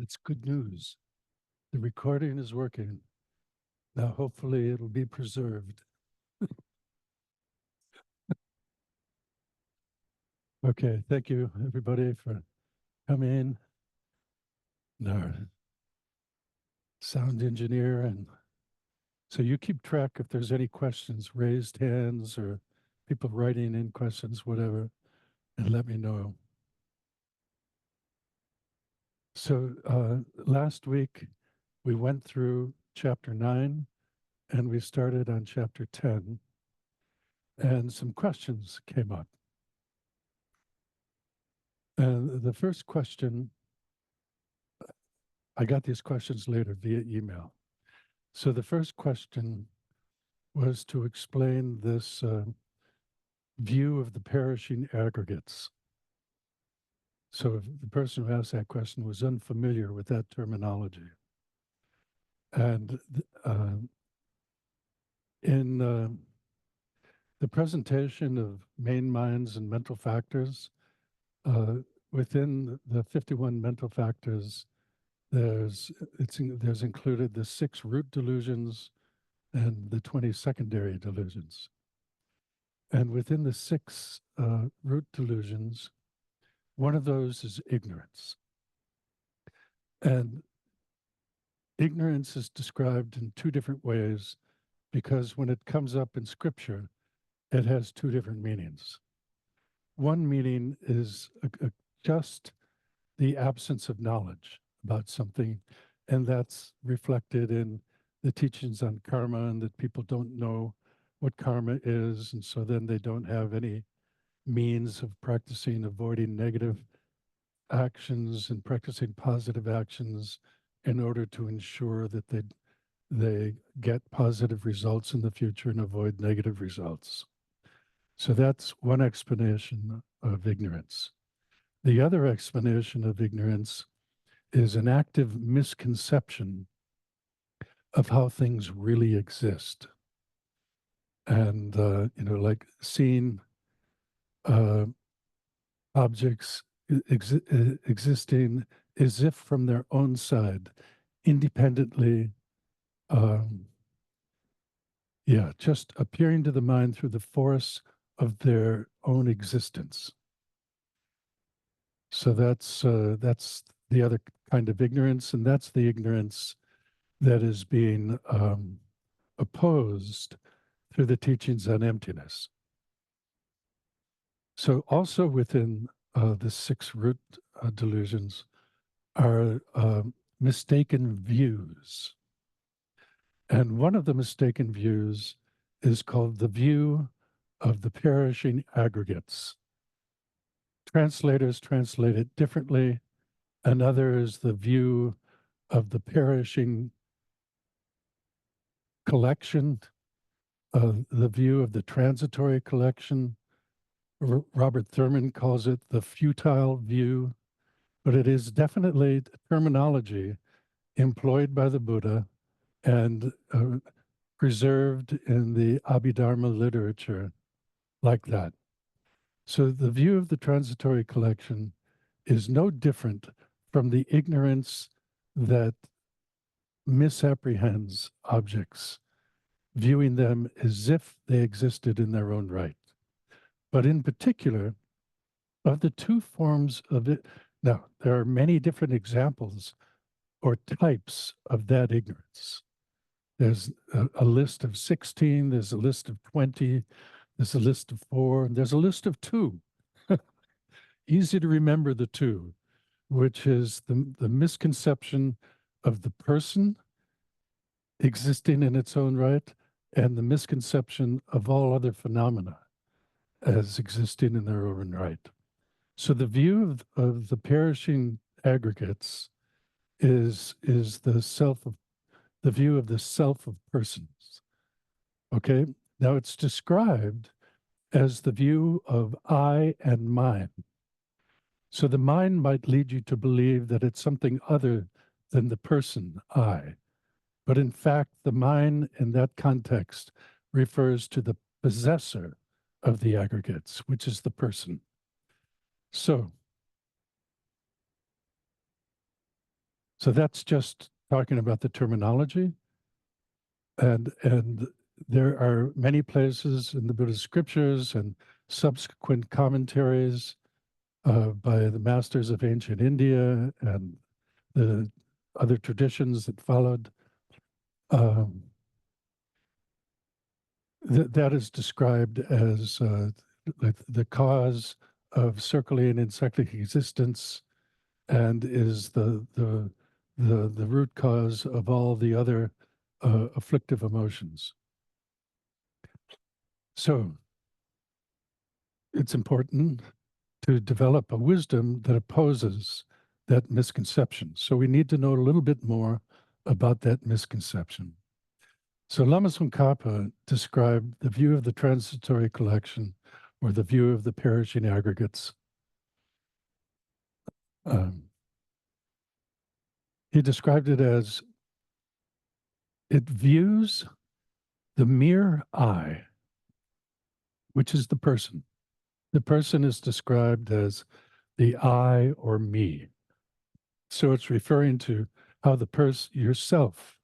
It's good news. The recording is working. Now, hopefully, it'll be preserved. Okay, thank you, everybody, for coming. Our sound engineer. And so you keep track if there's any questions, raised hands or people writing in questions, whatever, and let me know. So last week, we went through chapter 9 and we started on chapter 10, and some questions came up. And the first question, I got these questions later via email. So the first question was to explain this view of the perishing aggregates. So if the person who asked that question was unfamiliar with that terminology. And in the presentation of main minds and mental factors, within the 51 mental factors, there's included the 6 root delusions and the 20 secondary delusions. And within the 6 root delusions, one of those is ignorance. And ignorance is described in 2 different ways because when it comes up in scripture, it has 2 different meanings. One meaning is just the absence of knowledge about something, and that's reflected in the teachings on karma, and that people don't know what karma is, and so then they don't have any means of practicing avoiding negative actions and practicing positive actions in order to ensure that they get positive results in the future and avoid negative results. So that's one explanation of ignorance. The other explanation of ignorance is an active misconception of how things really exist. And, like seeing objects existing as if from their own side, independently, just appearing to the mind through the force of their own existence. So that's the other kind of ignorance, and that's the ignorance that is being opposed through the teachings on emptiness. So also within the 6 root delusions are mistaken views. And one of the mistaken views is called the view of the perishing aggregates. Translators translate it differently. Another is the view of the perishing collection, the view of the transitory collection. Robert Thurman calls it the futile view, but it is definitely terminology employed by the Buddha and preserved in the Abhidharma literature like that. So the view of the transitory collection is no different from the ignorance that misapprehends objects, viewing them as if they existed in their own right. But in particular, of the 2 forms of it, now there are many different examples or types of that ignorance. There's a list of 16, there's a list of 20, there's a list of 4, and there's a list of 2. Easy to remember the 2, which is the misconception of the person existing in its own right, and the misconception of all other phenomena as existing in their own right. So the view of the perishing aggregates is the view of the self of persons. Okay, now it's described as the view of I and mine. So the mind might lead you to believe that it's something other than the person I. But in fact, the mind in that context refers to the possessor of the aggregates, which is the person. So So that's just talking about the terminology. And there are many places in the Buddhist scriptures and subsequent commentaries by the masters of ancient India and the other traditions that followed. Um, that is described as the cause of circulating and cyclic existence, and is the root cause of all the other afflictive emotions. So it's important to develop a wisdom that opposes that misconception. So we need to know a little bit more about that misconception. So Lama Tsongkhapa described the view of the transitory collection, or the view of the perishing aggregates. He described it as, it views the mere I, which is the person. The person is described as the I or me. So it's referring to how the person, yourself,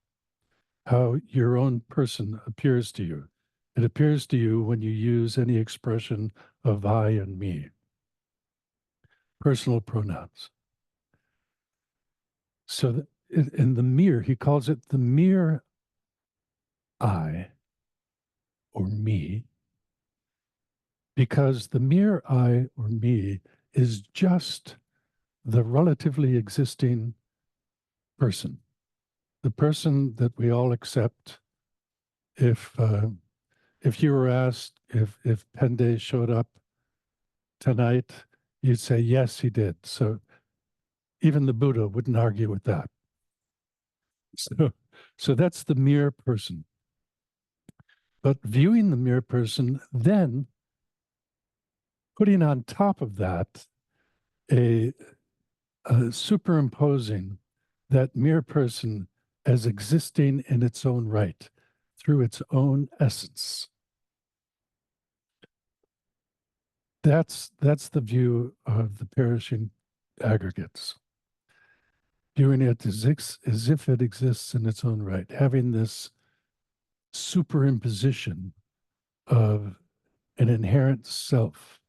how your own person appears to you. It appears to you when you use any expression of I and me, personal pronouns. So in the mere, he calls it the mere I or me, because the mere I or me is just the relatively existing person, the person that we all accept. If you were asked if Pende showed up tonight, you'd say yes, he did. So even the Buddha wouldn't argue with that. So that's the mere person. But viewing the mere person, then putting on top of that a superimposing that mere person as existing in its own right, through its own essence. That's the view of the perishing aggregates. Viewing it as if it exists in its own right, having this superimposition of an inherent self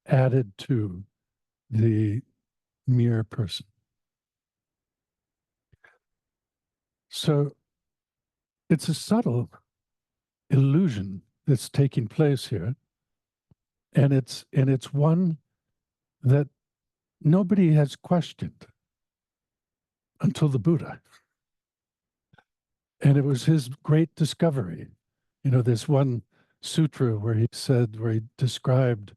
added to the mere person. So it's a subtle illusion that's taking place here, and it's one that nobody has questioned until the Buddha. And it was his great discovery. You know, this one sutra where he described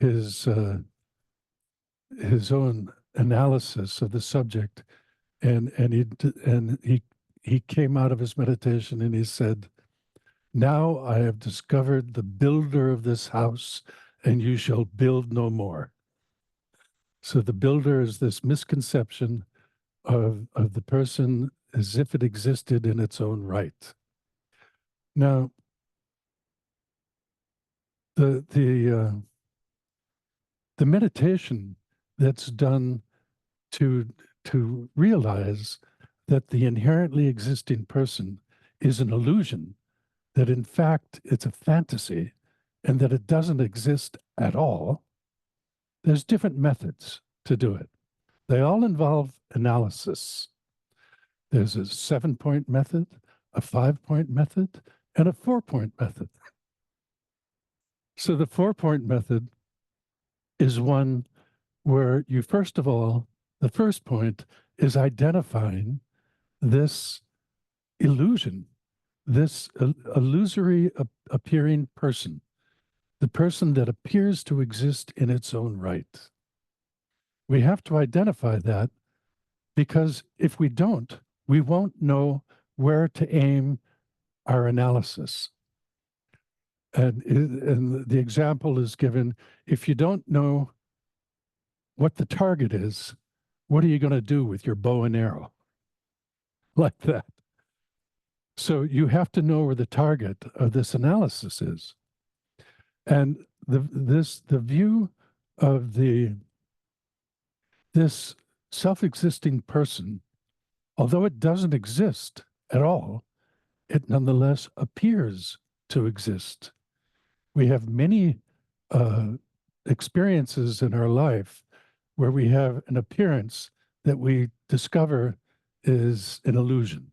his own analysis of the subject, and he came out of his meditation and he said, "Now I have discovered the builder of this house, and you shall build no more." So the builder is this misconception of the person as if it existed in its own right. Now, the meditation that's done to realize that the inherently existing person is an illusion, that in fact it's a fantasy, and that it doesn't exist at all, there's different methods to do it. They all involve analysis. There's a 7-point method, a 5-point method, and a 4-point method. So the 4-point method is one where you, first of all, the first point is identifying this illusion, this illusory appearing person, the person that appears to exist in its own right. We have to identify that, because if we don't, we won't know where to aim our analysis. And the example is given, if you don't know what the target is, what are you going to do with your bow and arrow? Like that. So you have to know where the target of this analysis is. And the view of this self-existing person although it doesn't exist at all, it nonetheless appears to exist. We have many uh, experiences in our life where we have an appearance that we discover is an illusion.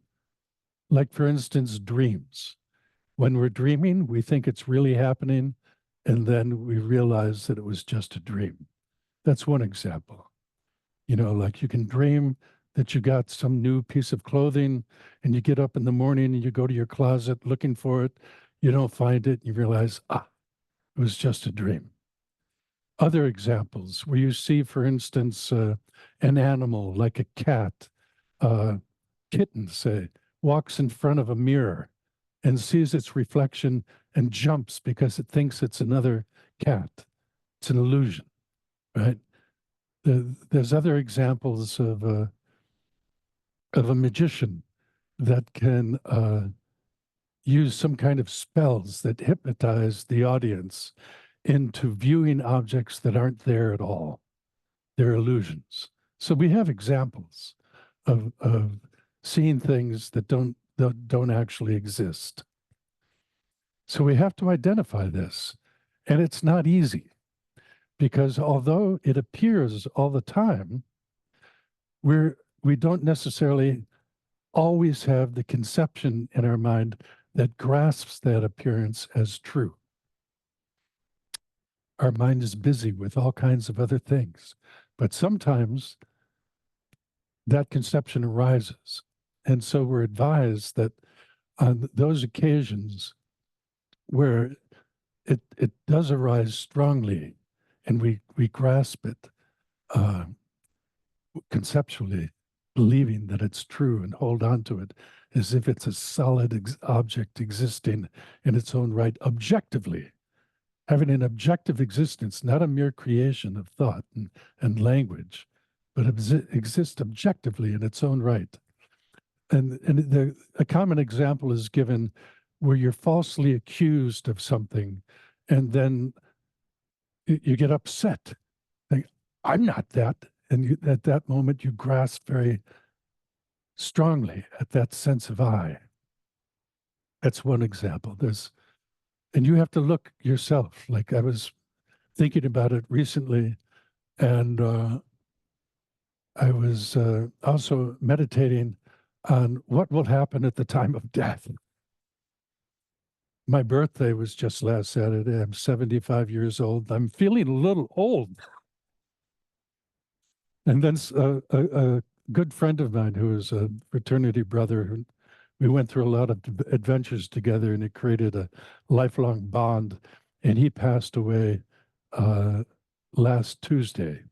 Like, for instance, dreams. When we're dreaming, we think it's really happening, and then we realize that it was just a dream. That's one example. You know, like you can dream that you got some new piece of clothing and you get up in the morning and you go to your closet looking for it. You don't find it. You realize, it was just a dream. Other examples where you see, for instance, an animal like a cat, uh, kitten, say, walks in front of a mirror and sees its reflection and jumps because it thinks it's another cat. It's an illusion, right? There's other examples of a magician that can use some kind of spells that hypnotize the audience into viewing objects that aren't there at all. They're illusions. So we have examples of seeing things that don't actually exist. So we have to identify this. And it's not easy because although it appears all the time, we don't necessarily always have the conception in our mind that grasps that appearance as true. Our mind is busy with all kinds of other things, but sometimes that conception arises. And so we're advised that on those occasions where it does arise strongly and we grasp it conceptually, believing that it's true and hold on to it as if it's a solid object existing in its own right, objectively, having an objective existence, not a mere creation of thought and language, but exist objectively in its own right. And a common example is given where you're falsely accused of something, and then you get upset. Like, I'm not that. And at that moment, you grasp very strongly at that sense of I. That's one example. And you have to look yourself. Like, I was thinking about it recently, and I was also meditating on what will happen at the time of death. My birthday was just last Saturday. I'm 75 years old. I'm feeling a little old. And then a good friend of mine who is a fraternity brother, we went through a lot of adventures together, and it created a lifelong bond. And he passed away last Tuesday.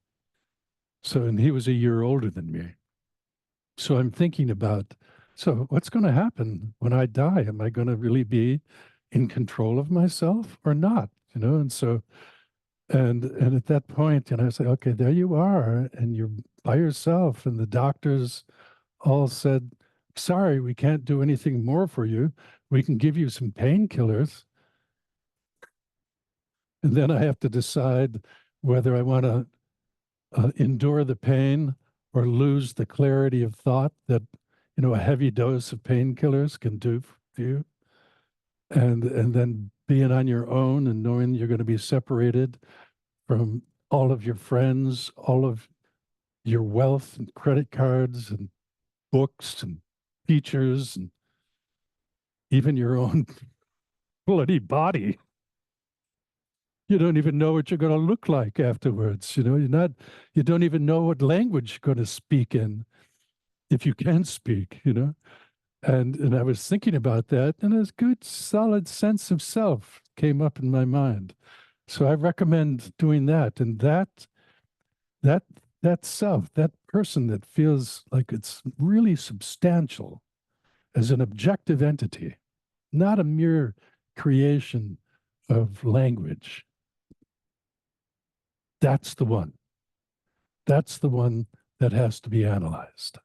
And he was a year older than me. So I'm thinking about, so what's going to happen when I die? Am I going to really be in control of myself or not? You know, and at that point, I say, okay, there you are, and you're by yourself, and the doctors all said, sorry, we can't do anything more for you. We can give you some painkillers. And then I have to decide whether I want to endure the pain or lose the clarity of thought that, a heavy dose of painkillers can do for you. And then being on your own and knowing you're going to be separated from all of your friends, all of your wealth and credit cards and books and teachers and even your own bloody body. You don't even know what you're going to look like afterwards. You don't even know what language you're going to speak in, if you can speak, And I was thinking about that, and a good, solid sense of self came up in my mind. So I recommend doing that. And that self, that person that feels like it's really substantial as an objective entity, not a mere creation of language. That's the one. That's the one that has to be analyzed.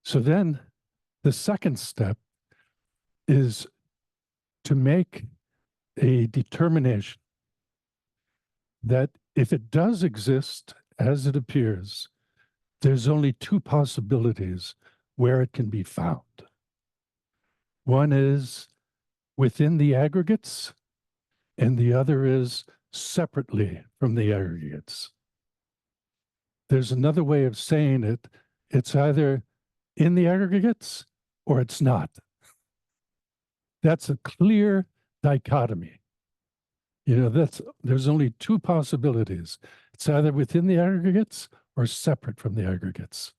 So then the second step is to make a determination that if it does exist as it appears, there's only two possibilities where it can be found. One is within the aggregates, and the other is separately from the aggregates. There's another way of saying it. It's either in the aggregates or it's not. That's a clear dichotomy. There's only two possibilities. It's either within the aggregates or separate from the aggregates.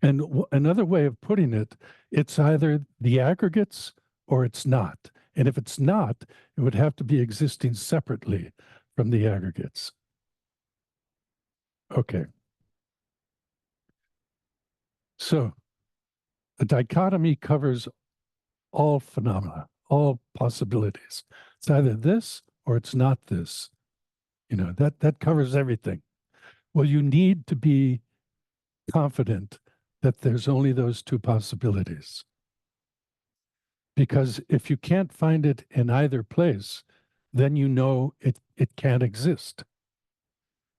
And another way of putting it, it's either the aggregates or it's not. And if it's not, it would have to be existing separately from the aggregates. Okay. So a dichotomy covers all phenomena, all possibilities. It's either this or it's not this. That covers everything. Well, you need to be confident that there's only those two possibilities. Because if you can't find it in either place, then you know it can't exist.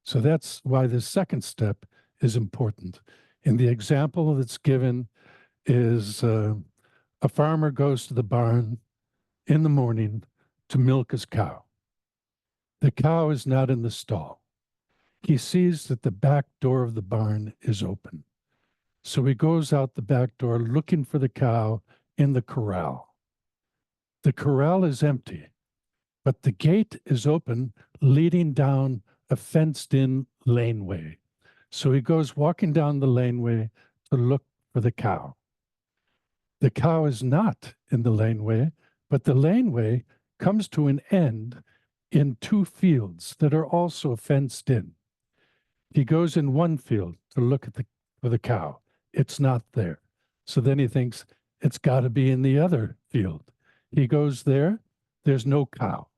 So that's why the second step is important. And the example that's given is a farmer goes to the barn in the morning to milk his cow. The cow is not in the stall. He sees that the back door of the barn is open. So he goes out the back door looking for the cow in the corral. The corral is empty, but the gate is open, leading down a fenced-in laneway. So he goes walking down the laneway to look for the cow. The cow is not in the laneway, but the laneway comes to an end in two fields that are also fenced in. He goes in one field to look for the cow. It's not there. So then he thinks it's got to be in the other field. He goes there, there's no cow.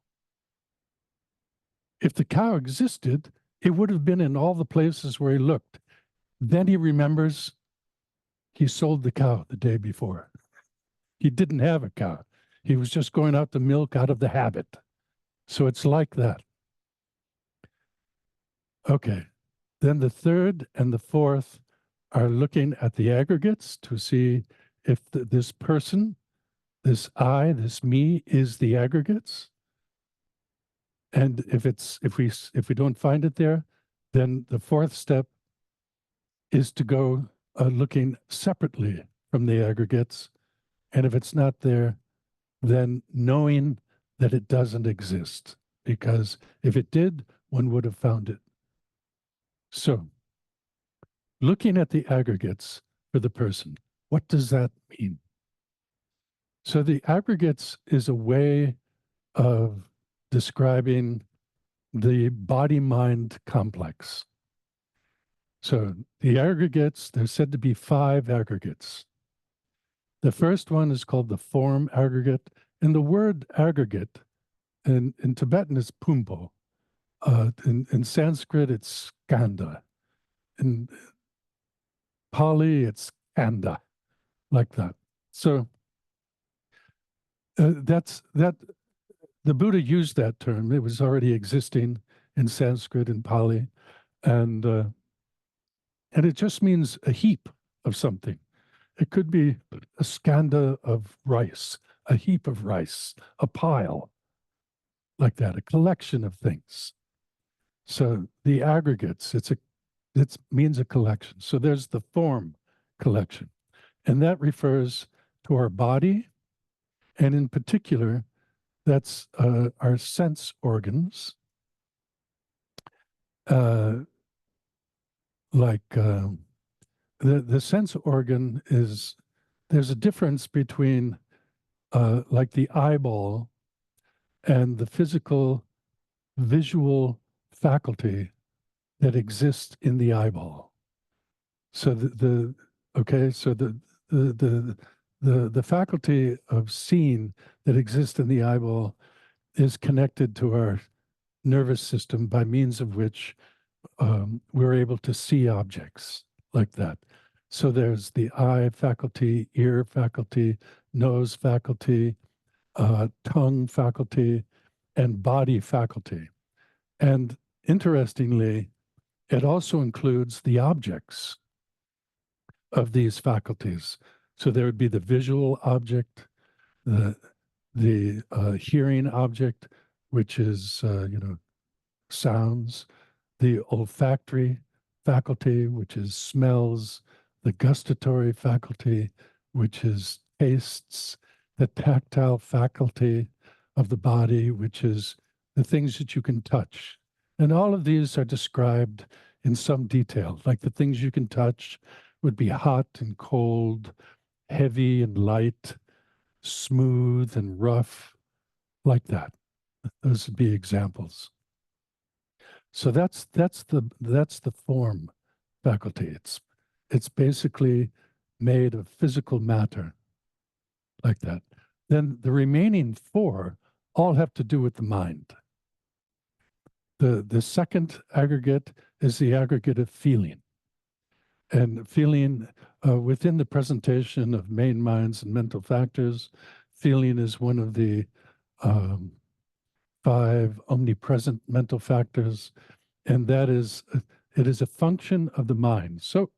If the cow existed, it would have been in all the places where he looked. Then he remembers he sold the cow the day before. He didn't have a cow. He was just going out to milk out of the habit. So it's like that. Okay. Then the third and the fourth are looking at the aggregates to see if this person, this I, this me, is the aggregates. And if we don't find it there, then the fourth step is to go looking separately from the aggregates. And if it's not there, then knowing that it doesn't exist, because if it did, one would have found it. So, looking at the aggregates for the person, what does that mean? So the aggregates is a way of describing the body-mind complex. So the aggregates, there's said to be 5 aggregates. The first one is called the form aggregate, and the word aggregate in Tibetan is pumpo. In Sanskrit, it's skanda. In Pali, it's kanda, like that. So that's that. The Buddha used that term. It was already existing in Sanskrit and Pali, and it just means a heap of something. It could be a skanda of rice, a heap of rice, a pile, like that, a collection of things. So the aggregates, it means a collection. So there's the form collection, and that refers to our body, and in particular, that's our sense organs, the sense organ is, there's a difference between like the eyeball and the physical visual faculty that exists in the eyeball. So the faculty of seeing that exists in the eyeball is connected to our nervous system, by means of which we're able to see objects like that. So there's the eye faculty, ear faculty, nose faculty, tongue faculty, and body faculty. And interestingly, It also includes the objects of these faculties. So there would be the visual object, the hearing object, which is sounds, the olfactory faculty, which is smells, the gustatory faculty, which is tastes, the tactile faculty of the body, which is the things that you can touch. And all of these are described in some detail, like the things you can touch would be hot and cold, heavy and light, smooth and rough, like that. Those would be examples. So that's the form faculty. It's basically made of physical matter, like that. Then the remaining four all have to do with the mind. The second aggregate is the aggregate of feeling. And feeling, within the presentation of main minds and mental factors, feeling is one of the five omnipresent mental factors, and that is, it is a function of the mind. So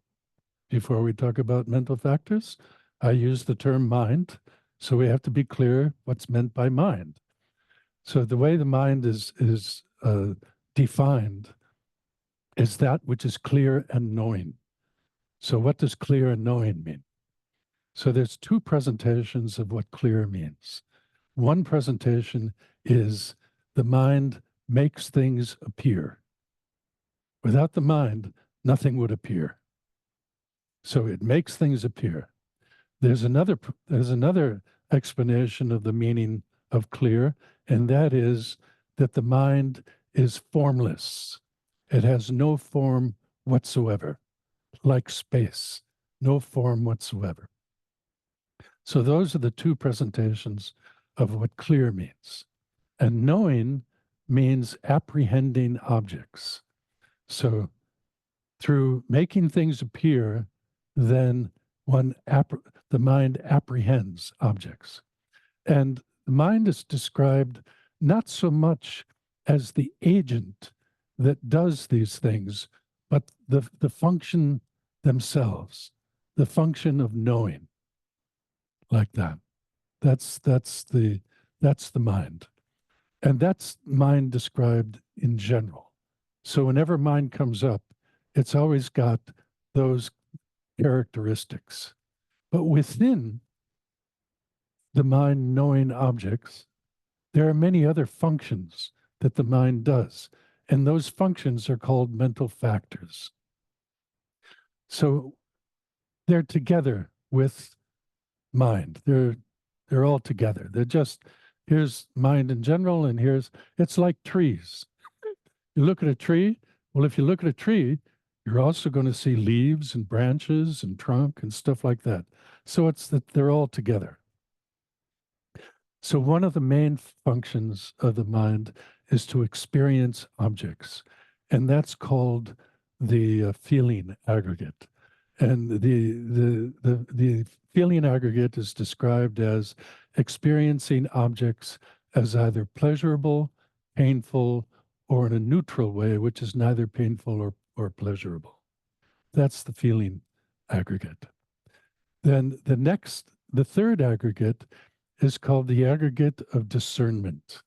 before we talk about mental factors, I use the term mind, so we have to be clear what's meant by mind. So the way the mind is defined is that which is clear and knowing. So what does clear and knowing mean? So there's two presentations of what clear means. One presentation is the mind makes things appear. Without the mind, nothing would appear. So it makes things appear. There's another explanation of the meaning of clear, and that is that the mind is formless. It has no form whatsoever, like space, no form whatsoever. So those are the two presentations of what clear means. And knowing means apprehending objects. So through making things appear, then the mind apprehends objects. And the mind is described not so much as the agent that does these things, but the function themselves, the function of knowing, like that. That's the mind. And that's mind described in general. So whenever mind comes up, it's always got those characteristics. But within the mind knowing objects, there are many other functions that the mind does. And those functions are called mental factors. So they're together with mind. They're all together. They're just, here's mind in general, and it's like trees. You look at a tree, well, if you look at a tree, you're also going to see leaves and branches and trunk and stuff like that. So it's that they're all together. So one of the main functions of the mind is to experience objects, and that's called the feeling aggregate. And the feeling aggregate is described as experiencing objects as either pleasurable, painful, or in a neutral way, which is neither painful or pleasurable. That's the feeling aggregate. Then the third aggregate is called the aggregate of discernment.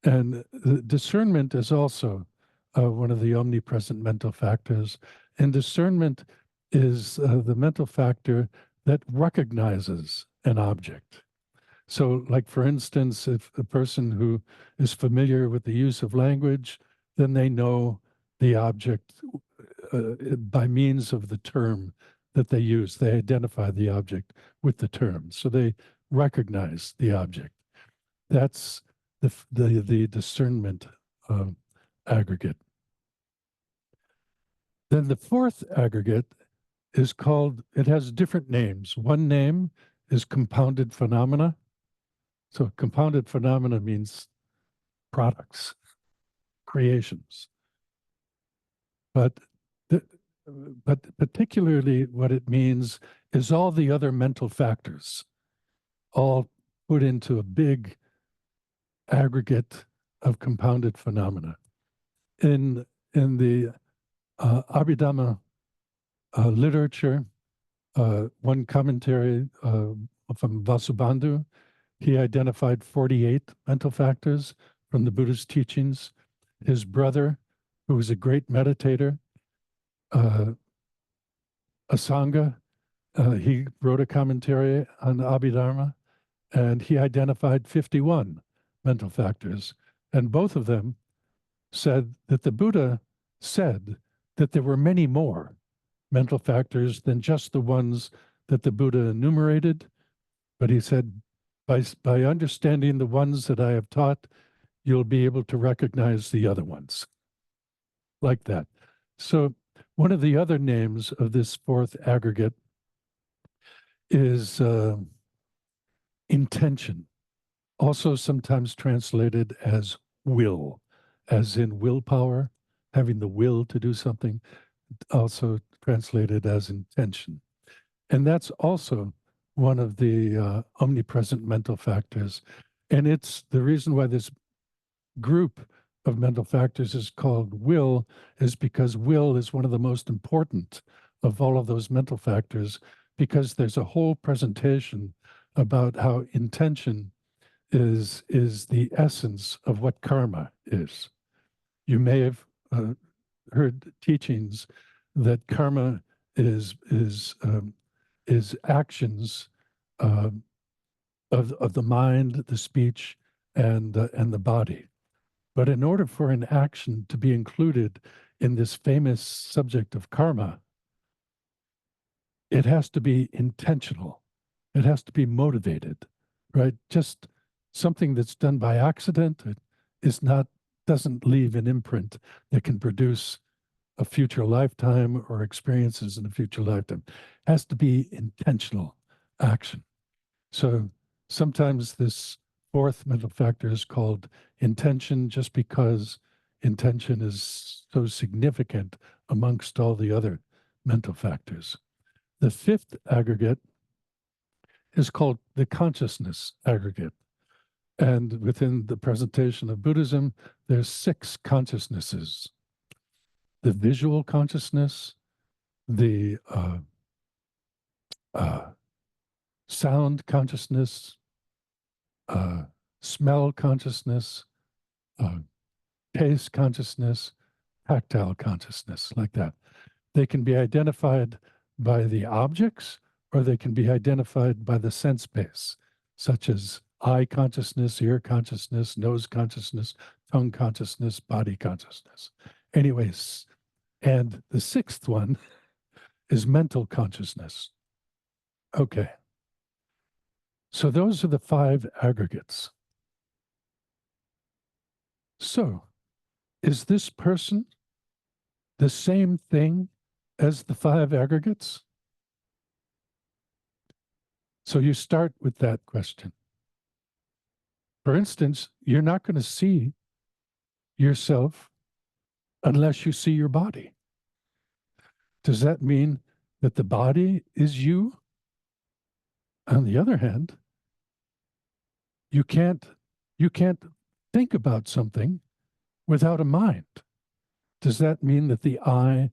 And the discernment is also one of the omnipresent mental factors. And discernment is the mental factor that recognizes an object. So, like for instance, if a person who is familiar with the use of language, then they know the object by means of the term that they use. They identify the object with the term. So they recognize the object. That's the discernment aggregate. Then the fourth aggregate is called, it has different names. One name is compounded phenomena. So compounded phenomena means products, creations. But particularly what it means is all the other mental factors, all put into a big aggregate of compounded phenomena. In the Abhidhamma literature, one commentary from Vasubandhu, he identified 48 mental factors from the Buddha's teachings. His brother, who was a great meditator, Asanga, he wrote a commentary on Abhidharma, and he identified 51 mental factors. And both of them said that the Buddha said that there were many more mental factors than just the ones that the Buddha enumerated. But he said, by understanding the ones that I have taught, you'll be able to recognize the other ones, like that. So one of the other names of this fourth aggregate is intention, also sometimes translated as will, as in willpower, having the will to do something, also translated as intention. And that's also one of the omnipresent mental factors. And it's the reason why this group of mental factors is called will, is because will is one of the most important of all of those mental factors, because there's a whole presentation about how intention is the essence of what karma is. You may have heard teachings that karma is actions of the mind, the speech, and the body. But in order for an action to be included in this famous subject of karma, it has to be intentional. It has to be motivated, right? Just something that's done by accident doesn't leave an imprint that can produce a future lifetime or experiences in a future lifetime. It has to be intentional action. So sometimes this fourth mental factor is called intention, just because intention is so significant amongst all the other mental factors. The fifth aggregate is called the consciousness aggregate. And within the presentation of Buddhism, there's 6 consciousnesses: the visual consciousness, the sound consciousness, smell consciousness, taste consciousness, tactile consciousness, like that. They can be identified by the objects, or they can be identified by the sense base, such as eye consciousness, ear consciousness, nose consciousness, tongue consciousness, body consciousness. Anyways, and the 6th one is mental consciousness. Okay. So those are the 5 aggregates. So, is this person the same thing as the 5 aggregates? So you start with that question. For instance, you're not going to see yourself unless you see your body. Does that mean that the body is you? On the other hand, you can't think about something without a mind. Does that mean that the I,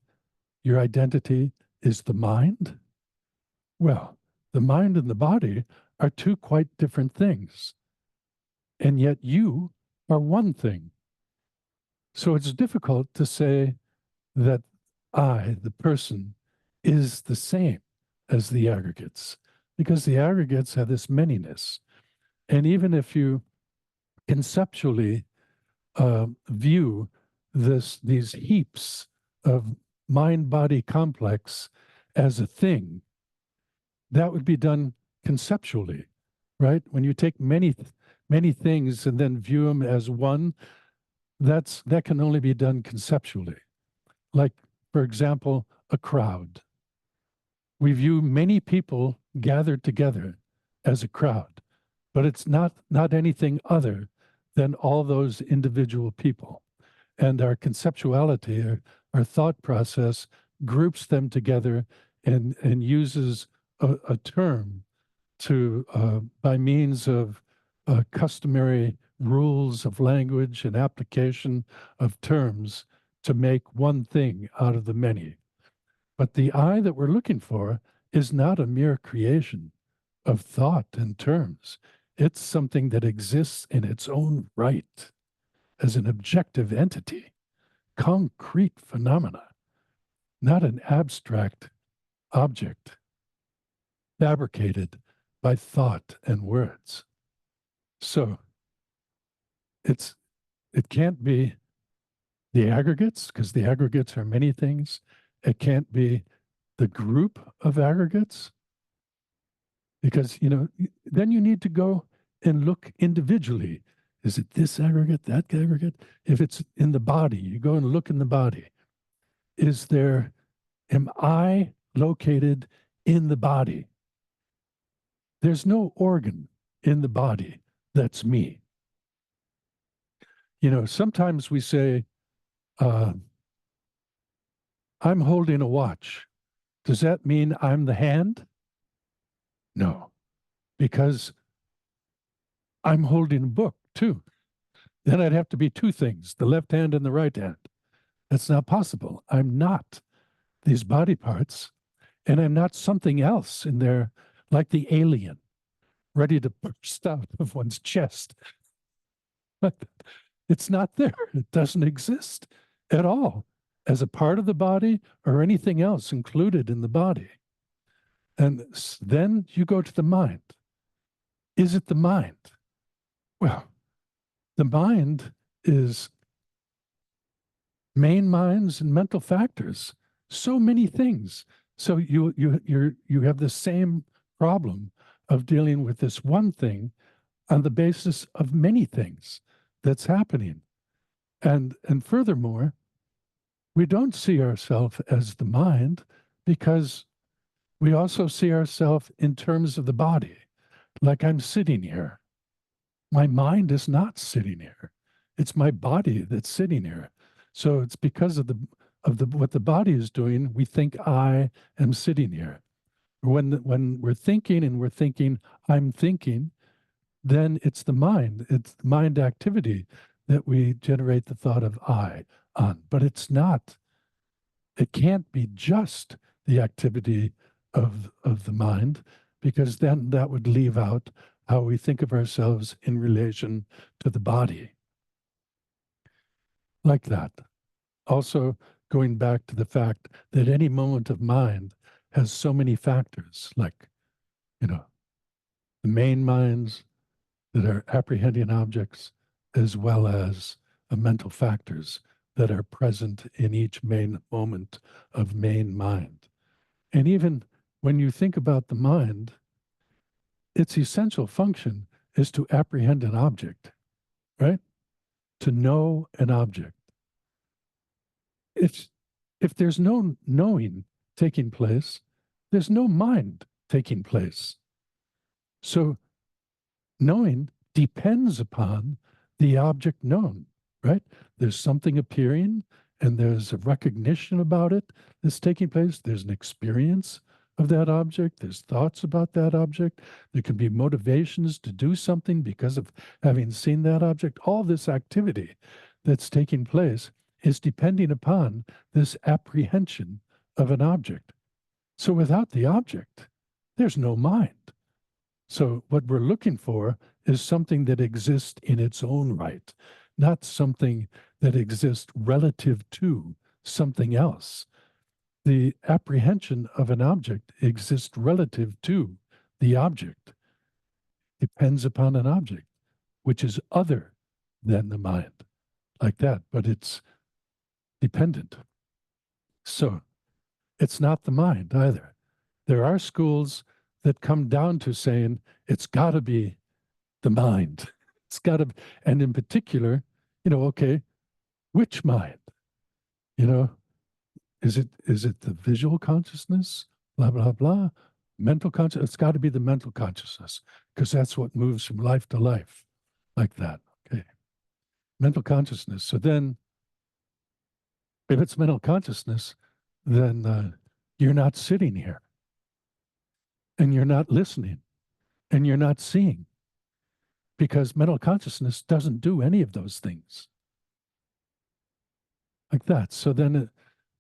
your identity, is the mind? Well, the mind and the body are 2 quite different things. And yet you are one thing. So it's difficult to say that I, the person, is the same as the aggregates, because the aggregates have this manyness. And even if you conceptually view these heaps of mind-body complex as a thing, that would be done conceptually, right? When you take many things and then view them as one, that can only be done conceptually. Like, for example, a crowd. We view many people gathered together as a crowd, but it's not anything other than all those individual people. And our conceptuality, our thought process, groups them together and uses a term to, by means of customary rules of language and application of terms, to make one thing out of the many. But the I that we're looking for is not a mere creation of thought and terms. It's something that exists in its own right as an objective entity, concrete phenomena, not an abstract object fabricated by thought and words. So it can't be the aggregates, because the aggregates are many things. It can't be the group of aggregates, because then you need to go and look individually. Is it this aggregate, that aggregate? If it's in the body, you go and look in the body. Am I located in the body? There's no organ in the body that's me. Sometimes we say, I'm holding a watch. Does that mean I'm the hand? No, because I'm holding a book too. Then I'd have to be two things, the left hand and the right hand. That's not possible. I'm not these body parts, and I'm not something else in there like the alien ready to burst out of one's chest. But it's not there. It doesn't exist at all as a part of the body or anything else included in the body. And then you go to the mind. Is it the mind? Well, the mind is main minds and mental factors, so many things. So you have the same problem of dealing with this one thing on the basis of many things that's happening. And furthermore, we don't see ourselves as the mind because we also see ourselves in terms of the body. Like I'm sitting here. My mind is not sitting here. It's my body that's sitting here. So it's because of what the body is doing, we think I am sitting here. When we're thinking and we're thinking, I'm thinking, then it's the mind activity that we generate the thought of I on. But it can't be just the activity of the mind, because then that would leave out how we think of ourselves in relation to the body. Like that. Also, going back to the fact that any moment of mind has so many factors, like, the main minds that are apprehending objects, as well as the mental factors that are present in each main moment of main mind. And even when you think about the mind, its essential function is to apprehend an object, right? To know an object. If there's no knowing taking place, there's no mind taking place. So knowing depends upon the object known, right? There's something appearing and there's a recognition about it that's taking place. There's an experience of that object. There's thoughts about that object. There can be motivations to do something because of having seen that object. All this activity that's taking place is depending upon this apprehension of an object. So without the object, there's no mind. So what we're looking for is something that exists in its own right, not something that exists relative to something else. The apprehension of an object exists relative to the object, depends upon an object, which is other than the mind, like that, but it's dependent. So it's not the mind either. There are schools that come down to saying it's got to be the mind. It's got to, and in particular, okay, which mind? Is it the visual consciousness? Blah blah blah. Mental consciousness. It's got to be the mental consciousness because that's what moves from life to life, like that. Okay, mental consciousness. So then, if it's mental consciousness, then you're not sitting here, and you're not listening, and you're not seeing, because mental consciousness doesn't do any of those things. like that. So then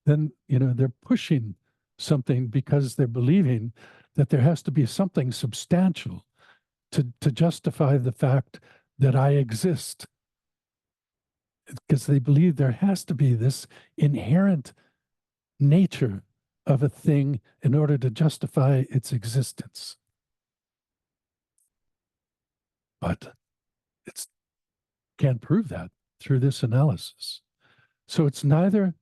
they're pushing something because they're believing that there has to be something substantial to justify the fact that I exist, because they believe there has to be this inherent nature of a thing in order to justify its existence. But it's can't prove that through this analysis. So it's neither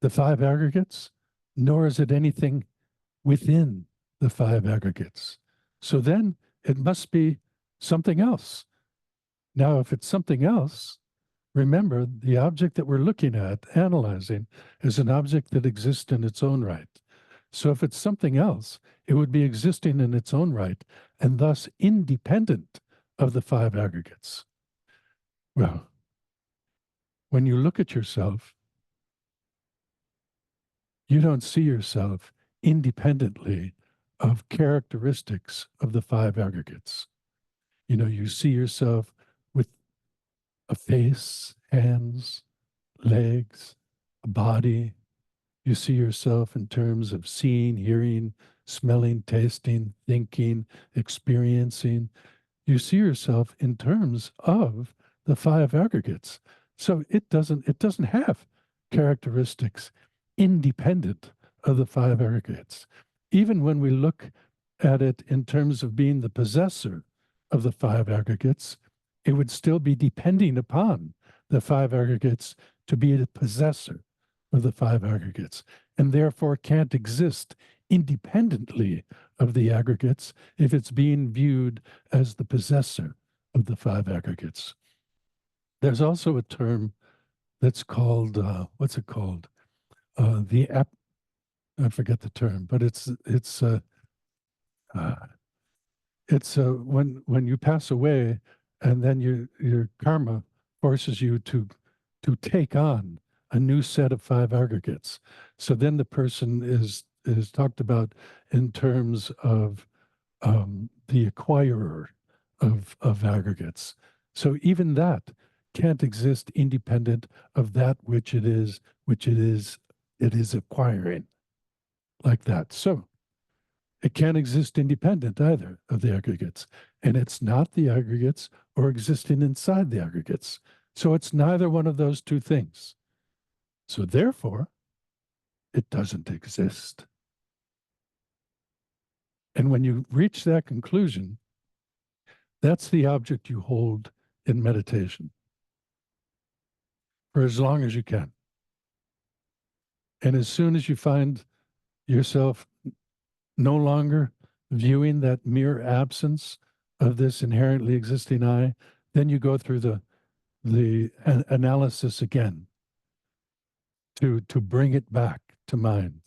the five aggregates, nor is it anything within the five aggregates. So then it must be something else. Now, if it's something else, remember the object that we're looking at, analyzing, is an object that exists in its own right. So if it's something else, it would be existing in its own right and thus independent of the five aggregates. Well, when you look at yourself, you don't see yourself independently of characteristics of the five aggregates. You see yourself with a face, hands, legs, a body. You see yourself in terms of seeing, hearing, smelling, tasting, thinking, experiencing. You see yourself in terms of the five aggregates. So it doesn't have characteristics independent of the five aggregates. Even when we look at it in terms of being the possessor of the five aggregates, it would still be depending upon the five aggregates to be the possessor of the five aggregates, and therefore can't exist independently of the aggregates if it's being viewed as the possessor of the five aggregates. There's also a term that's called, what's it called? The app, I forget the term, but uh, when you pass away, and then your karma forces you to take on a new set of five aggregates. So then the person is talked about in terms of the acquirer of aggregates. So even that can't exist independent of that which it is acquiring, like that. So it can't exist independent either of the aggregates. And it's not the aggregates or existing inside the aggregates. So it's neither one of those two things. So therefore, it doesn't exist. And when you reach that conclusion, that's the object you hold in meditation for as long as you can. And as soon as you find yourself no longer viewing that mere absence of this inherently existing I, then you go through the analysis again to bring it back to mind.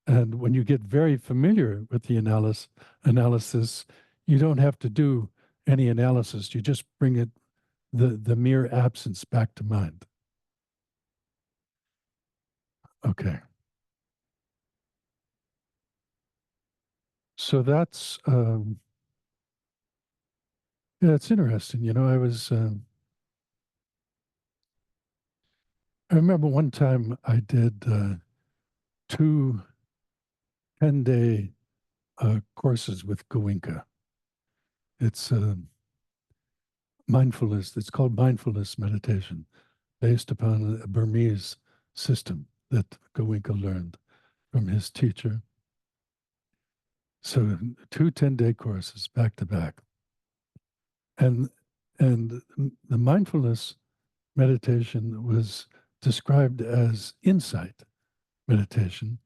And when you get very familiar with the analysis, you don't have to do any analysis. You just bring the mere absence back to mind. Okay. So that's yeah, it's interesting. I remember one time I did two 10-day courses with Goenka. It's mindfulness. It's called mindfulness meditation, based upon a Burmese system that Goenka learned from his teacher. So two 10-day courses back to back. And the mindfulness meditation was described as insight meditation,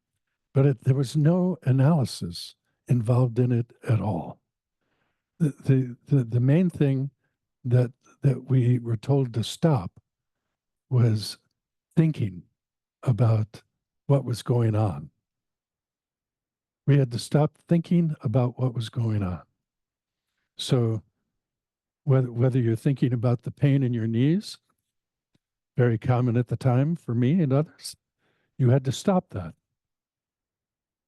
but there was no analysis involved in it at all. The main thing that we were told to stop was thinking about what was going on. We had to stop thinking about what was going on. So whether you're thinking about the pain in your knees, very common at the time for me and others, you had to stop that.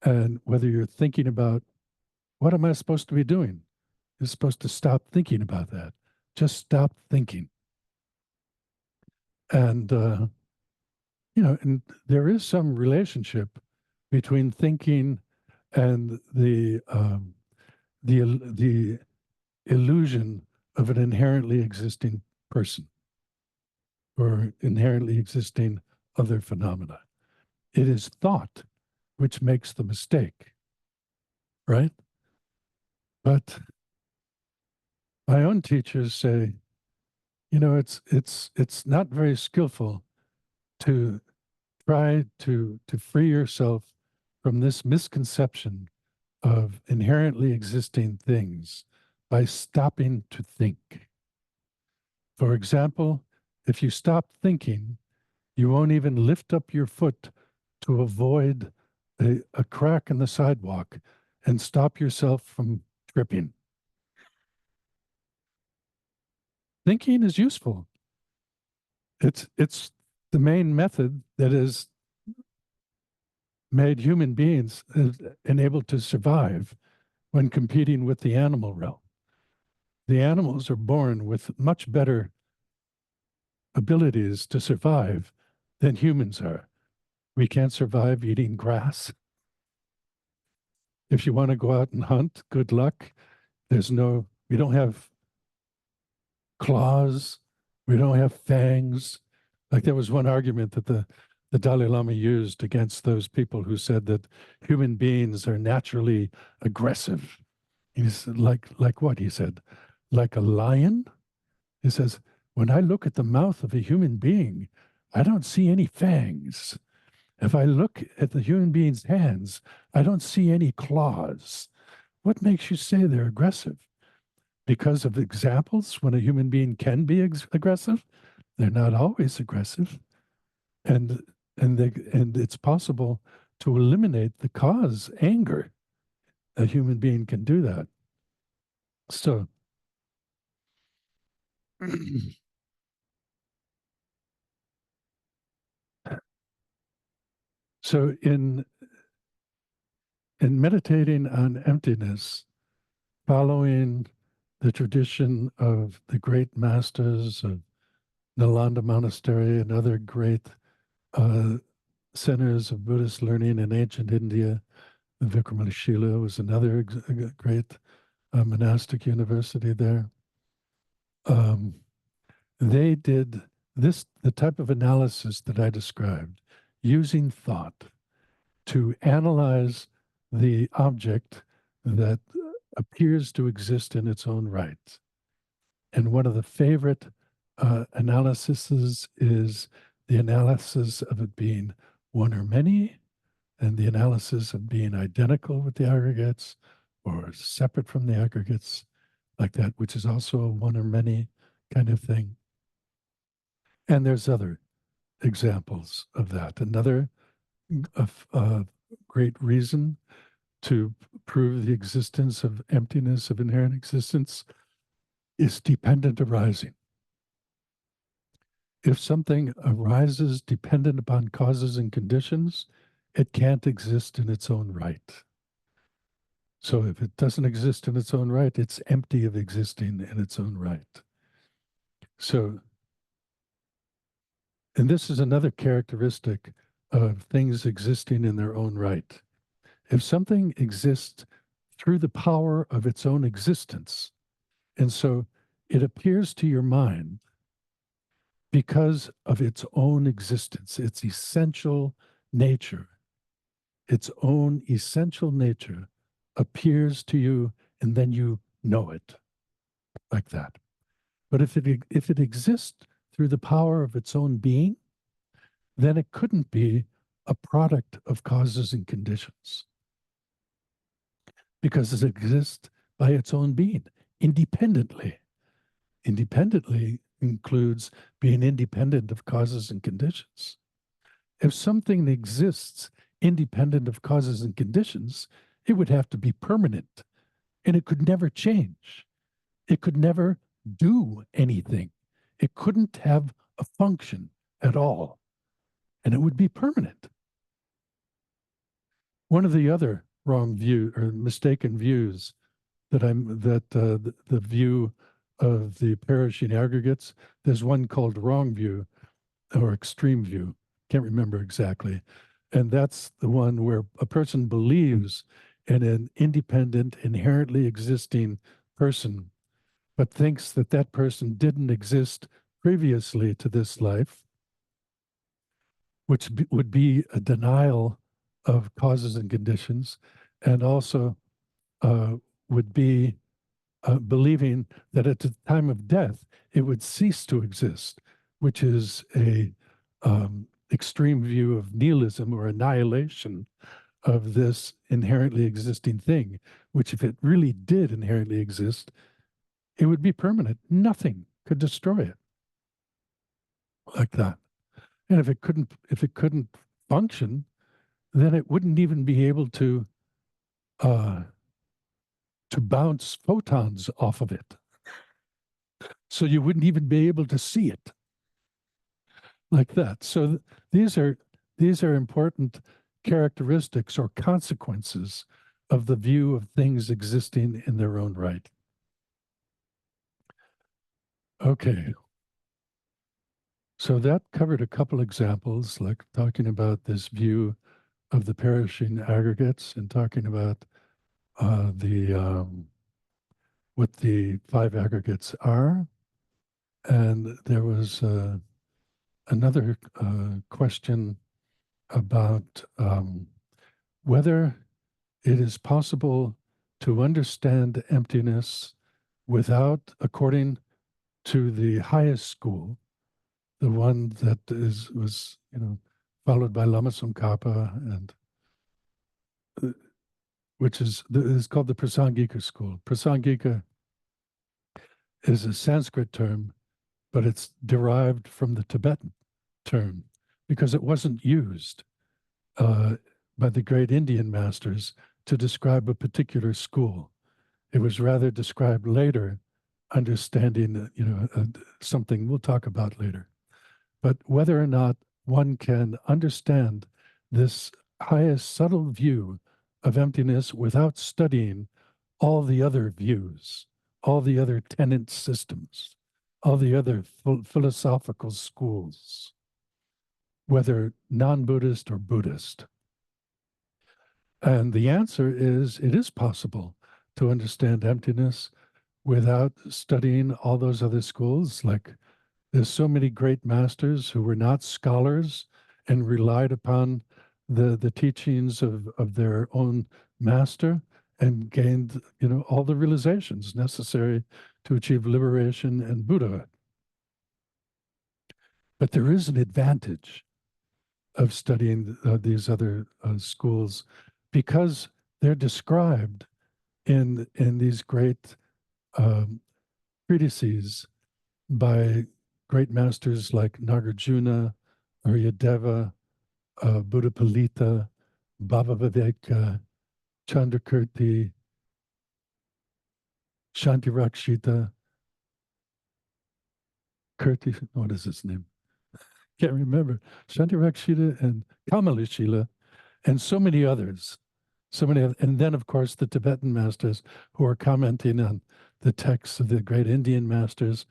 And whether you're thinking about what am I supposed to be doing, you're supposed to stop thinking about that. Just stop thinking. And and there is some relationship between thinking and the illusion of an inherently existing person or inherently existing other phenomena. It is thought which makes the mistake, right? But my own teachers say, it's not very skillful to try to free yourself from this misconception of inherently existing things by stopping to think. For example, if you stop thinking, you won't even lift up your foot to avoid a crack in the sidewalk and stop yourself from tripping. Thinking is useful. It's the main method that has made human beings enabled to survive when competing with the animal realm. The animals are born with much better abilities to survive than humans are. We can't survive eating grass. If you want to go out and hunt, good luck. We don't have claws. We don't have fangs. Like there was one argument that the Dalai Lama used against those people who said that human beings are naturally aggressive. He said, like what? He said, like a lion? He says, when I look at the mouth of a human being, I don't see any fangs. If I look at the human being's hands, I don't see any claws. What makes you say they're aggressive? Because of examples when a human being can be aggressive? They're not always aggressive. And it's possible to eliminate the cause, anger. A human being can do that. So so in meditating on emptiness, following the tradition of the great masters of Nalanda Monastery and other great uh, centers of Buddhist learning in ancient India, Vikramadishila was another great monastic university there. Um, they did the type of analysis that I described, using thought to analyze the object that appears to exist in its own right. And one of the favorite analyses is the analysis of it being one or many, and the analysis of being identical with the aggregates or separate from the aggregates, like that, which is also a one or many kind of thing. And there's other examples of that. Another great reason to prove the existence of emptiness, of inherent existence, is dependent arising. If something arises dependent upon causes and conditions, it can't exist in its own right. So if it doesn't exist in its own right, it's empty of existing in its own right. So, and this is another characteristic of things existing in their own right. If something exists through the power of its own existence, and so it appears to your mind because of its own existence, its essential nature, its own essential nature appears to you, and then you know it like that. But if it exists through the power of its own being, then it couldn't be a product of causes and conditions because it exists by its own being independently. Independently includes being independent of causes and conditions. If something exists independent of causes and conditions, it would have to be permanent and it could never change. It could never do anything. It couldn't have a function at all, and it would be permanent. One of the other wrong view or mistaken views the view of the perishing aggregates, there's one called wrong view or extreme view. can't remember exactly. And that's the one where a person believes in an independent, inherently existing person, but thinks that that person didn't exist previously to this life, which would be a denial of causes and conditions, and also uh, would be believing that at the time of death it would cease to exist, which is a extreme view of nihilism or annihilation of this inherently existing thing, which if it really did inherently exist, it would be permanent. Nothing could destroy it like that. And if it couldn't function, then it wouldn't even be able uh, to bounce photons off of it. So you wouldn't even be able to see it like that. So these are important characteristics or consequences of the view of things existing in their own right. Okay. So that covered a couple examples, like talking about this view of the perishing aggregates and talking about the what the five aggregates are. And there was another question about whether it is possible to understand emptiness without, according to the highest school, the one that was followed by Lama Tsongkhapa, and uh, which is called the Prasangika school. Prasangika is a Sanskrit term, but it's derived from the Tibetan term because it wasn't used uh, by the great Indian masters to describe a particular school. It was rather described later, understanding, something we'll talk about later. But whether or not one can understand this highest subtle view of emptiness without studying all the other views, all the other tenant systems, all the other philosophical schools, whether non-Buddhist or Buddhist. And the answer is it is possible to understand emptiness without studying all those other schools. Like there's so many great masters who were not scholars and relied upon the teachings of their own master and gained, all the realizations necessary to achieve liberation and Buddhahood. But there is an advantage of studying these other schools because they're described in these great um, treatises by great masters like Nagarjuna, Aryadeva, Buddhapalita, Bhavaviveka, Chandrakirti, Shantirakshita, Kirti, what is his name? Can't remember. Shantirakshita and Kamalashila, and so many others. So many, and then of course the Tibetan masters who are commenting on the texts of the great Indian masters.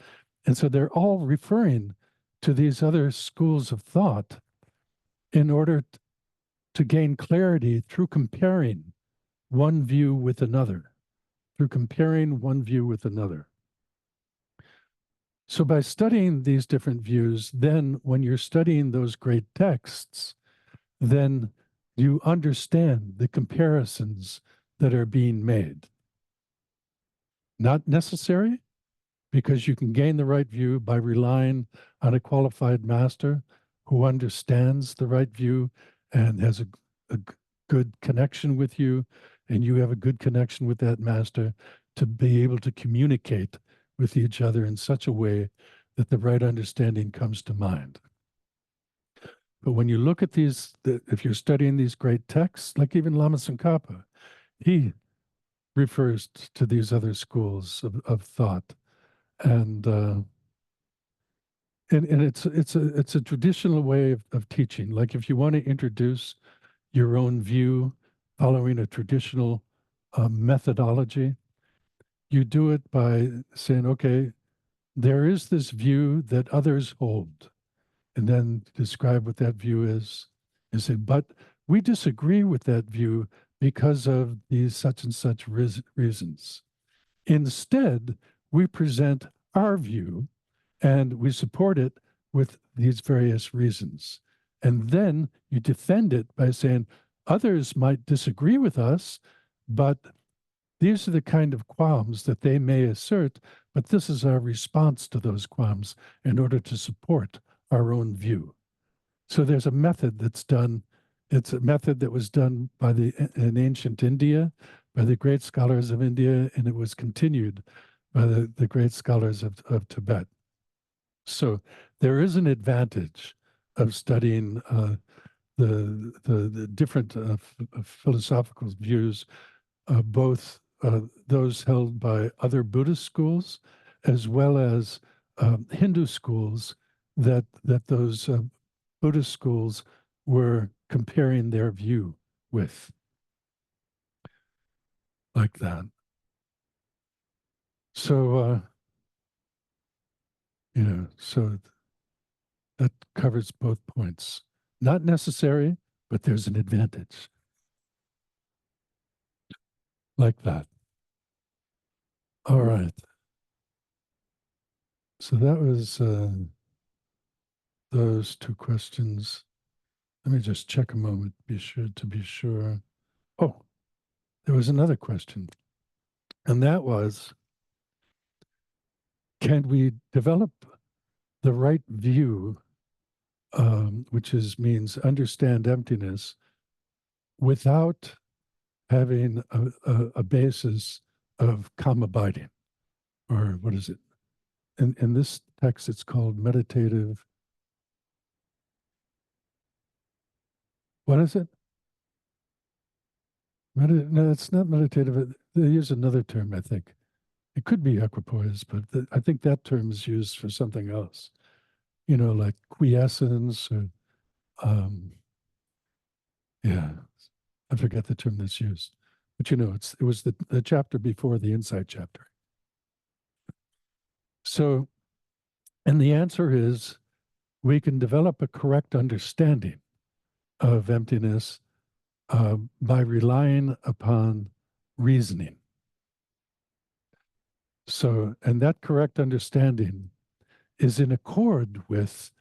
And so they're all referring to these other schools of thought in order to gain clarity through comparing one view with another, through comparing one view with another. So by studying these different views, then when you're studying those great texts, then you understand the comparisons that are being made. Not necessary, because you can gain the right view by relying on a qualified master who understands the right view and has a good connection with you, and you have a good connection with that master to be able to communicate with each other in such a way that the right understanding comes to mind. But when you look at these, if you're studying these great texts, like even Lama Tsongkhapa, he refers to these other schools of thought, and it's a traditional way of teaching. Like if you want to introduce your own view following a traditional methodology, you do it by saying, okay, there is this view that others hold, and then describe what that view is, and say, but we disagree with that view because of these such and such reasons. Instead, we present our view and we support it with these various reasons. And then you defend it by saying, others might disagree with us, but these are the kind of qualms that they may assert, but this is our response to those qualms in order to support our own view. So there's a method that's done. It's a method that was done by in ancient India, by the great scholars of India, and it was continued by the great scholars of Tibet. So there is an advantage of studying the different philosophical views, both those held by other Buddhist schools, as well as Hindu schools that those Buddhist schools were comparing their view with, like that. So, so that covers both points. Not necessary, but there's an advantage. Like that. All right. So that was those two questions. Let me just check a moment, to be sure. Oh, there was another question. And that was, can we develop the right view, which means understand emptiness, without having a basis of calm abiding? Or what is it? In this text, it's called meditative. What is it? No, it's not meditative. They use another term, I think. It could be equipoise, but I think that term is used for something else. Like quiescence or, yeah, I forget the term that's used. But it was the chapter before the insight chapter. So, and the answer is we can develop a correct understanding of emptiness by relying upon reasoning. So, and that correct understanding is in accord with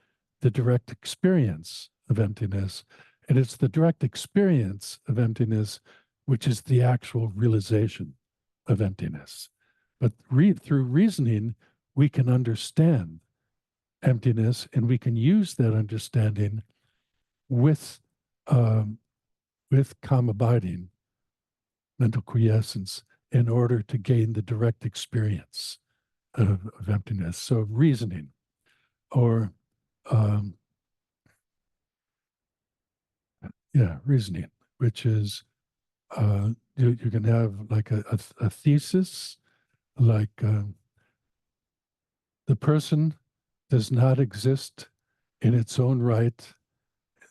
the direct experience of emptiness. And it's the direct experience of emptiness which is the actual realization of emptiness. But through reasoning, we can understand emptiness, and we can use that understanding with calm abiding, mental quiescence, in order to gain the direct experience of emptiness. So reasoning, or reasoning, which is you can have like a thesis, like the person does not exist in its own right,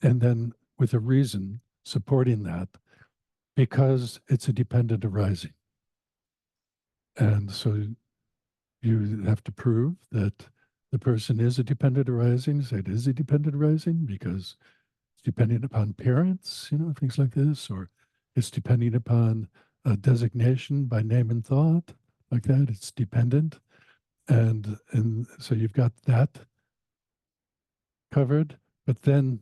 and then with a reason supporting that, because it's a dependent arising. And so you have to prove that the person is a dependent arising. Say it is a dependent arising because it's depending upon parents, things like this, or it's depending upon a designation by name and thought, like that. It's dependent. And so you've got that covered, but then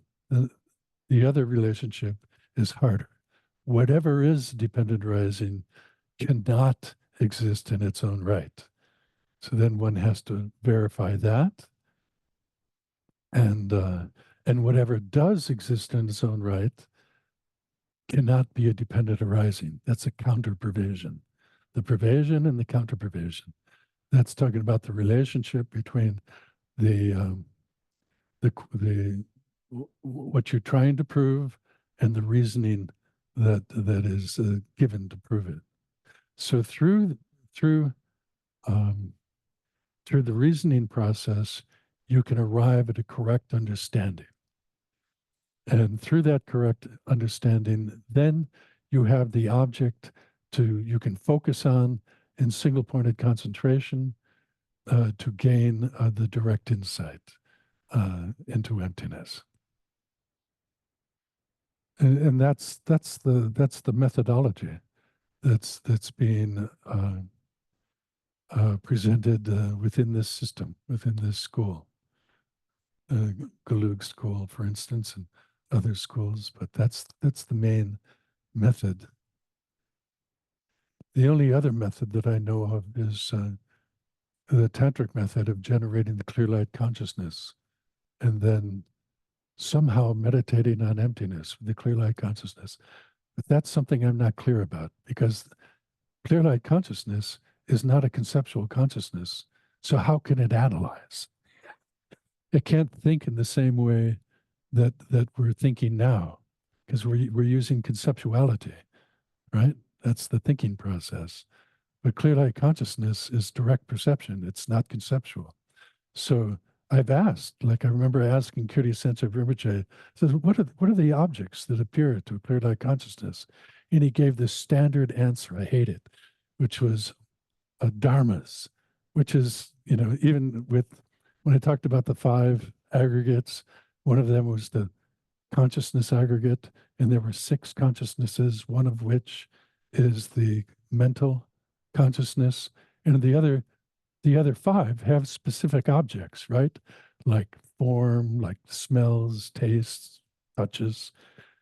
the other relationship is harder. Whatever is dependent arising cannot exist in its own right. So then one has to verify that. And whatever does exist in its own right cannot be a dependent arising. That's a counter pervasion. The pervasion and the counter pervasion. That's talking about the relationship between the what you're trying to prove and the reasoning that is given to prove it. So through the reasoning process, you can arrive at a correct understanding. And through that correct understanding, then you have the object you can focus on in single pointed concentration to gain the direct insight. into emptiness. And that's the methodology that's being presented within this system, within this school, Galug School, for instance, and other schools. But that's the main method. The only other method that I know of is the tantric method of generating the clear light consciousness, and then somehow meditating on emptiness with the clear light consciousness. But that's something I'm not clear about, because clear light consciousness is not a conceptual consciousness. So how can it analyze? It can't think in the same way that we're thinking now, because we're using conceptuality, right? That's the thinking process. But clear light consciousness is direct perception. It's not conceptual. So I've asked, like I remember asking Kirti Sensa Rinpoche, says, what are the objects that appear to a clear light consciousness? And he gave this standard answer, I hate it, which was dharmas, which is, even with, when I talked about the five aggregates, one of them was the consciousness aggregate, and there were six consciousnesses, one of which is the mental consciousness, and the other five have specific objects, right? Like form, like smells, tastes, touches.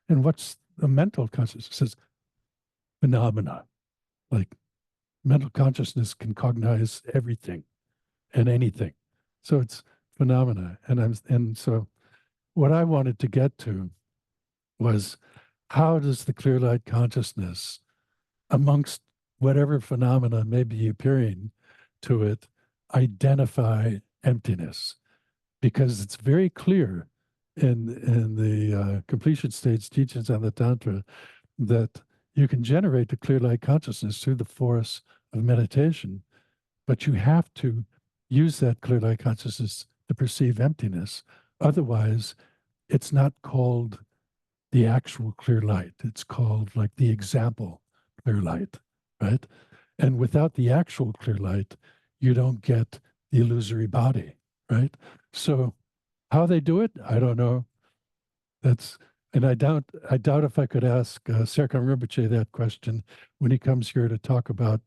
And what's the mental consciousness? It says phenomena. Like mental consciousness can cognize everything and anything. So it's phenomena. And so what I wanted to get to was, how does the clear light consciousness, amongst whatever phenomena may be appearing to it, identify emptiness? Because it's very clear in the completion stage teachings on the Tantra that you can generate the clear light consciousness through the force of meditation, but you have to use that clear light consciousness to perceive emptiness. Otherwise, it's not called the actual clear light. It's called like the example clear light, right? And without the actual clear light, you don't get the illusory body, right? So how they do it, I don't know. That's and I doubt if I could ask Serkan Rinpoche that question when he comes here to talk about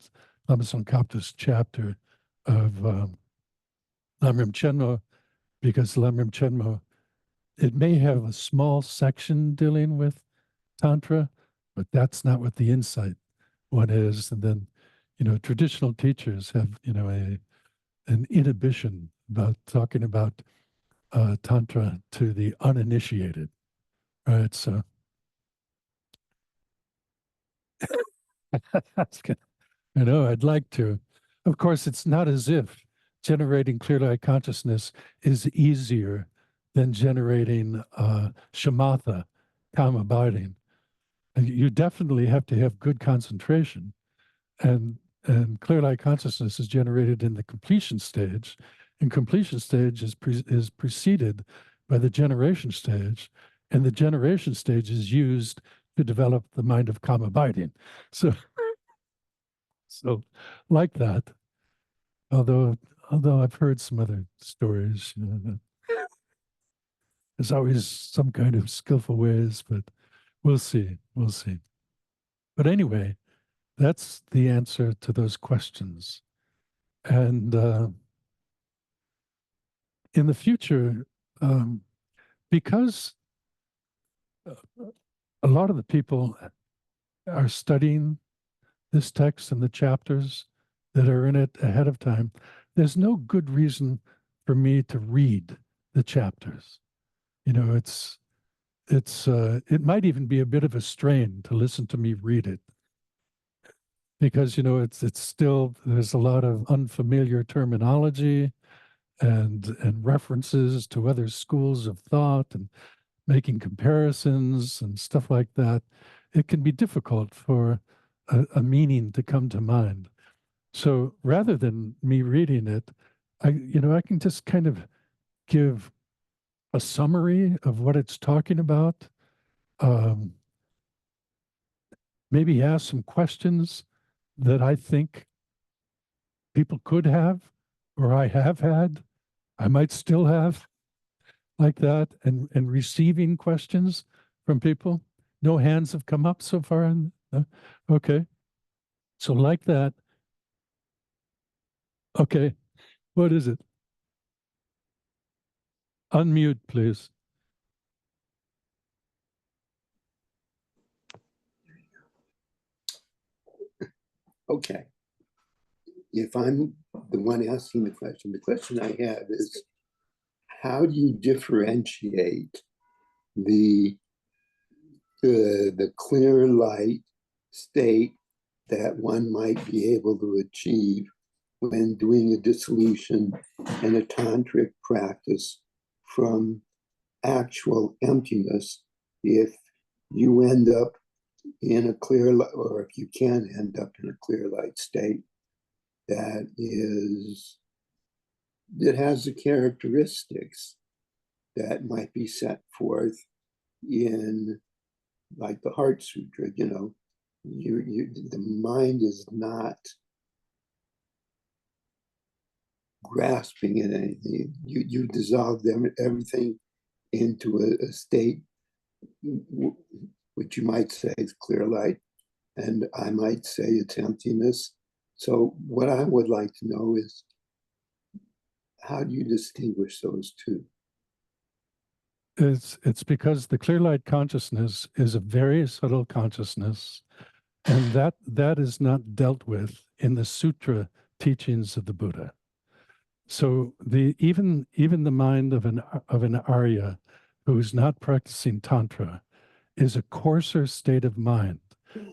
Lama Tsongkhapta's chapter of Lamrim Chenmo, because Lamrim Chenmo, it may have a small section dealing with Tantra, but that's not what the insight one is. And then, traditional teachers have, an inhibition about talking about Tantra to the uninitiated, right? So that's good. I know, I'd like to. Of course, it's not as if generating clear light consciousness is easier than generating shamatha, calm abiding. And you definitely have to have good concentration. And clear light consciousness is generated in the completion stage. And completion stage is preceded by the generation stage. And the generation stage is used to develop the mind of calm abiding. So like that, although I've heard some other stories, there's always some kind of skillful ways, but we'll see. We'll see. But anyway, that's the answer to those questions. And in the future, because a lot of the people are studying this text and the chapters that are in it ahead of time, there's no good reason for me to read the chapters. It might even be a bit of a strain to listen to me read it, because it's still, there's a lot of unfamiliar terminology and references to other schools of thought and making comparisons and stuff like that. It can be difficult for a meaning to come to mind. So rather than me reading it, I can just kind of give a summary of what it's talking about. Um, Maybe ask some questions that I think people could have, or I have had, I might still have. like that, and receiving questions from people? No hands have come up so far. Okay. So like that. Okay. What is it? Unmute, please. Okay. If I'm the one asking the question I have is, how do you differentiate the clear light state that one might be able to achieve when doing a dissolution and a tantric practice from actual emptiness, if you end up in a clear light, or if you can end up in a clear light state that has the characteristics that might be set forth in, like, the Heart Sutra. The mind is not grasping at anything. You dissolve everything into a state which you might say is clear light, and I might say it's emptiness. So what I would like to know is, how do you distinguish those two? It's because the clear light consciousness is a very subtle consciousness, and that is not dealt with in the sutra teachings of the Buddha. So even the mind of an Arya who's not practicing Tantra is a coarser state of mind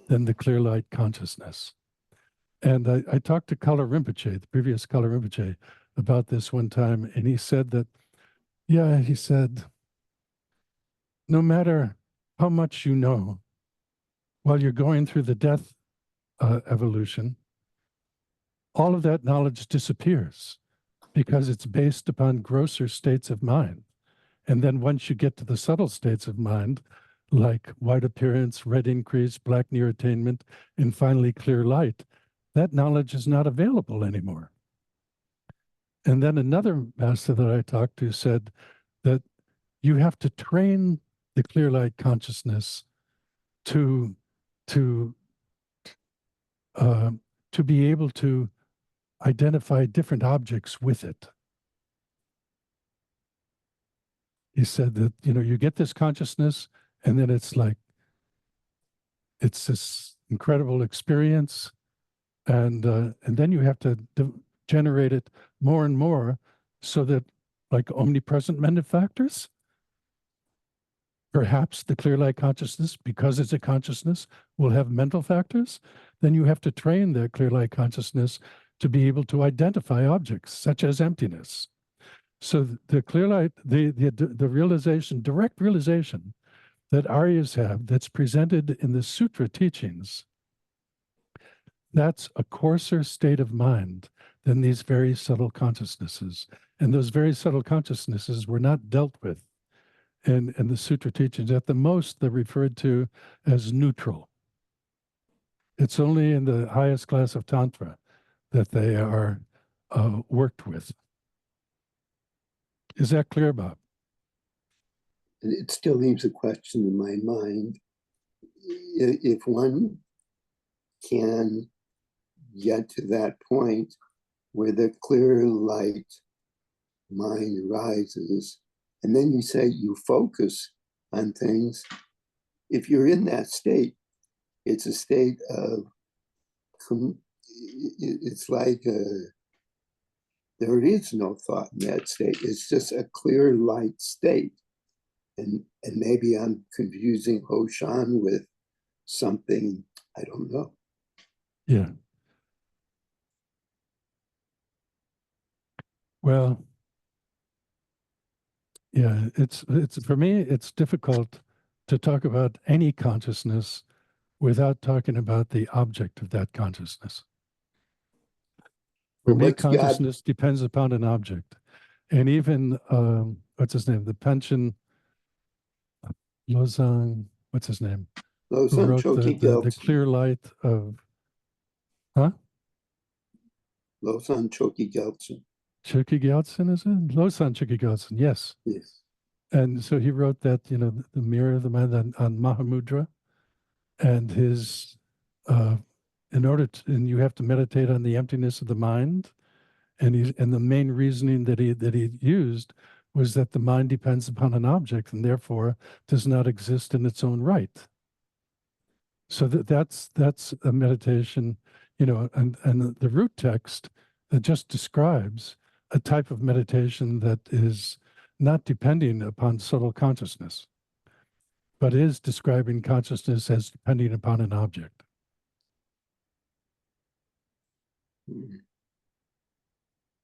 than the clear light consciousness. And I talked to Kala Rinpoche, the previous Kala Rinpoche, about this one time, and he said that, yeah, he said, no matter how much you know, while you're going through the death evolution, all of that knowledge disappears because it's based upon grosser states of mind. And then once you get to the subtle states of mind, like white appearance, red increase, black near attainment, and finally clear light, that knowledge is not available anymore. And then another master that I talked to said that you have to train the clear light consciousness to be able to identify different objects with it. He said that, you get this consciousness, and then it's this incredible experience, and then you have to generate it more and more, so that, like omnipresent mental factors, perhaps the clear light consciousness, because it's a consciousness, will have mental factors. Then you have to train that clear light consciousness to be able to identify objects such as emptiness. So the clear light, the realization, direct realization that Aryas have, that's presented in the sutra teachings, that's a coarser state of mind than these very subtle consciousnesses. And those very subtle consciousnesses were not dealt with in the sutra teachings. At the most, they're referred to as neutral. It's only in the highest class of Tantra that they are worked with. Is that clear, Bob? It still leaves a question in my mind. If one can get to that point where the clear light mind arises, and then you say you focus on things, if you're in that state, it's a state of, it's like there is no thought in that state. It's just a clear light state. And maybe I'm confusing Hoshan with something, I don't know. Yeah. Well, yeah, it's for me, it's difficult to talk about any consciousness without talking about the object of that consciousness. For me, consciousness depends upon an object. And even, what's his name? The Panchen Losang, what's his name? Who wrote the clear light of, huh? Losang Choki Gyaltsen. Choki Gyaltsen, is it? Losang Choki Gyaltsen, yes. Yes. And so he wrote that, the mirror of the mind on Mahamudra, and his, and you have to meditate on the emptiness of the mind. And the main reasoning that he used was that the mind depends upon an object and therefore does not exist in its own right. So that's a meditation, and the root text that just describes a type of meditation that is not depending upon subtle consciousness, but is describing consciousness as depending upon an object. Mm.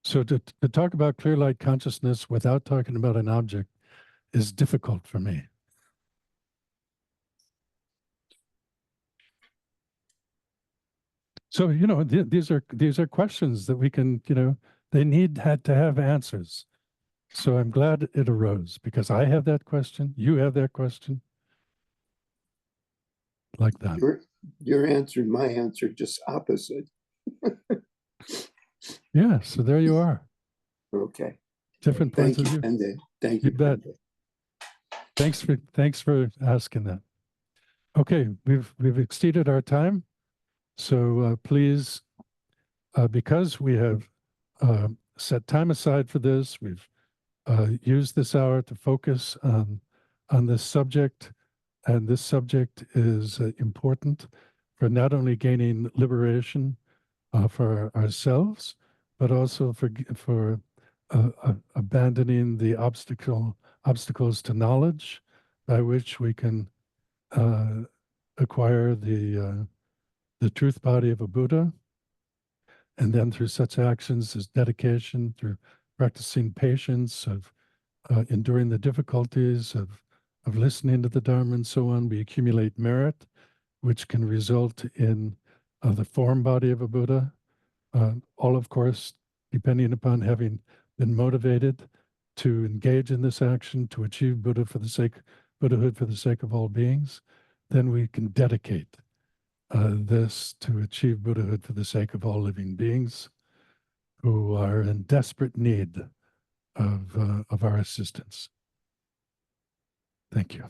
So to talk about clear light consciousness without talking about an object is difficult for me. So, these are questions that we can, they had to have answers. So I'm glad it arose because I have that question, you have that question, like that. Your answer and my answer just opposite. Yeah, so there you are. Okay. Different points Thank of you, view. Pende. Thank You you, bet. Pende. Thanks for asking that. Okay, we've exceeded our time. So please, because we have set time aside for this, we've used this hour to focus on this subject, and this subject is important for not only gaining liberation for ourselves, but also for abandoning the obstacles to knowledge by which we can acquire the truth body of a Buddha, and then through such actions as dedication, through practicing patience, of enduring the difficulties, of listening to the Dharma and so on, we accumulate merit, which can result in the form body of a Buddha. All, of course, depending upon having been motivated to engage in this action to achieve Buddhahood for the sake of all beings, then we can dedicate this to achieve Buddhahood for the sake of all living beings who are in desperate need of our assistance. Thank you.